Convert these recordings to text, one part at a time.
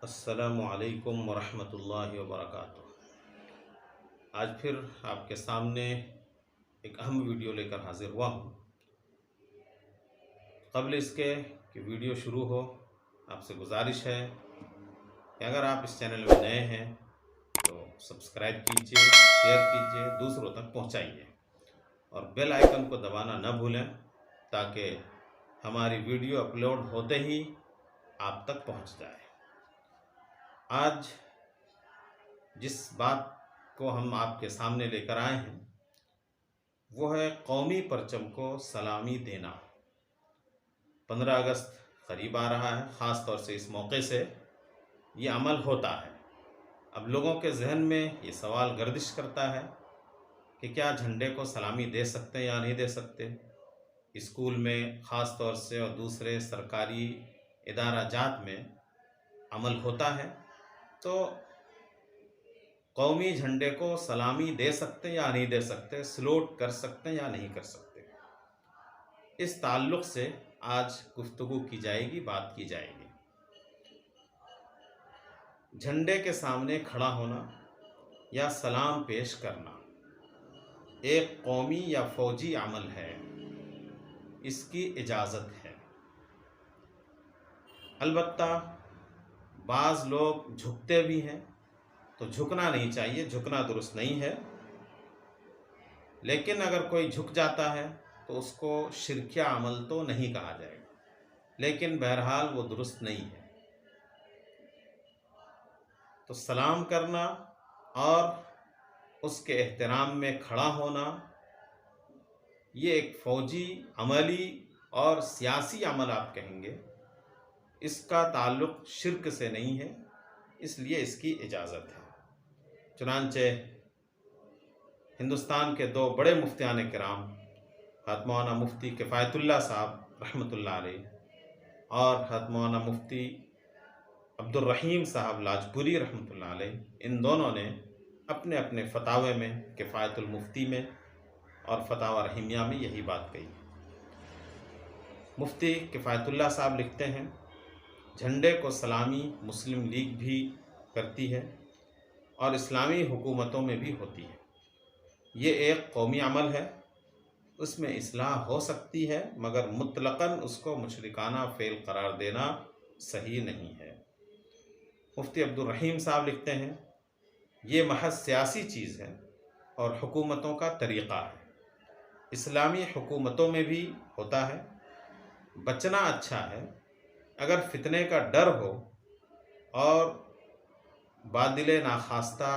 السلام علیکم ورحمۃ اللہ وبرکاتہ۔ آج پھر آپ کے سامنے ایک اہم ویڈیو لے کر حاضر ہوا ہوں۔ قبل اس کے کہ ویڈیو شروع ہو، آپ سے گزارش ہے کہ اگر آپ اس چینل میں نئے ہیں تو سبسکرائب کیجئے، شیئر کیجئے، دوسروں تک پہنچائیے اور بیل آئیکن کو دبانا نہ بھولیں تاکہ ہماری ویڈیو اپلوڈ ہوتے ہی آپ تک پہنچ جائے۔ آج جس بات کو ہم آپ کے سامنے لے کر آئے ہیں وہ ہے قومی پرچم کو سلامی دینا۔ 15 اگست قریب آ رہا ہے، خاص طور سے اس موقع سے یہ عمل ہوتا ہے۔ اب لوگوں کے ذہن میں یہ سوال گردش کرتا ہے کہ کیا جھنڈے کو سلامی دے سکتے ہیں یا نہیں دے سکتے۔ اسکول میں خاص طور سے اور دوسرے سرکاری ادارہ جات میں عمل ہوتا ہے، تو قومی جھنڈے کو سلامی دے سکتے یا نہیں دے سکتے، سلوٹ کر سکتے یا نہیں کر سکتے۔ اس تعلق سے آج گفتگو کی جائے گی، بات کی جائے گی۔ جھنڈے کے سامنے کھڑا ہونا یا سلام پیش کرنا ایک قومی یا فوجی عمل ہے، اس کی اجازت ہے۔ البتہ بعض لوگ جھکتے بھی ہیں، تو جھکنا نہیں چاہیے، جھکنا درست نہیں ہے۔ لیکن اگر کوئی جھک جاتا ہے تو اس کو شرکیہ عمل تو نہیں کہا جائے گا، لیکن بہرحال وہ درست نہیں ہے۔ تو سلام کرنا اور اس کے احترام میں کھڑا ہونا یہ ایک فوجی، عملی اور سیاسی عمل آپ کہیں گے، اس کا تعلق شرک سے نہیں ہے، اس لیے اس کی اجازت ہے۔ چنانچہ ہندوستان کے 2 بڑے مفتیان کرام، حضرت مولانا مفتی کفایت اللہ صاحب رحمۃ اللہ علیہ اور حضرت مولانا مفتی عبد الرحیم صاحب لاجپوری رحمۃ اللہ علیہ، ان دونوں نے اپنے اپنے فتاوے میں، کفایت المفتی میں اور فتاوی رحیمیہ میں یہی بات کہی۔ مفتی کفایت اللہ صاحب لکھتے ہیں، جھنڈے کو سلامی مسلم لیگ بھی کرتی ہے اور اسلامی حکومتوں میں بھی ہوتی ہے۔ یہ ایک قومی عمل ہے، اس میں اصلاح ہو سکتی ہے، مگر مطلقاً اس کو مشرکانہ فعل قرار دینا صحیح نہیں ہے۔ مفتی عبد الرحیم صاحب لکھتے ہیں، یہ محض سیاسی چیز ہے اور حکومتوں کا طریقہ ہے۔ اسلامی حکومتوں میں بھی ہوتا ہے۔ بچنا اچھا ہے، اگر فتنے کا ڈر ہو اور باطل ناخواستہ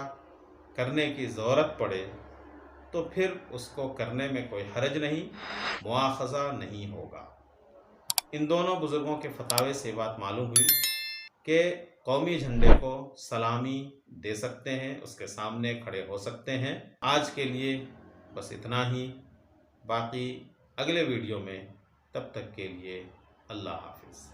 کرنے کی ضرورت پڑے تو پھر اس کو کرنے میں کوئی حرج نہیں، مواخذہ نہیں ہوگا۔ ان دونوں بزرگوں کے فتاوے سے بات معلوم ہوئی کہ قومی جھنڈے کو سلامی دے سکتے ہیں، اس کے سامنے کھڑے ہو سکتے ہیں۔ آج کے لیے بس اتنا ہی، باقی اگلے ویڈیو میں، تب تک کے لیے اللہ حافظ۔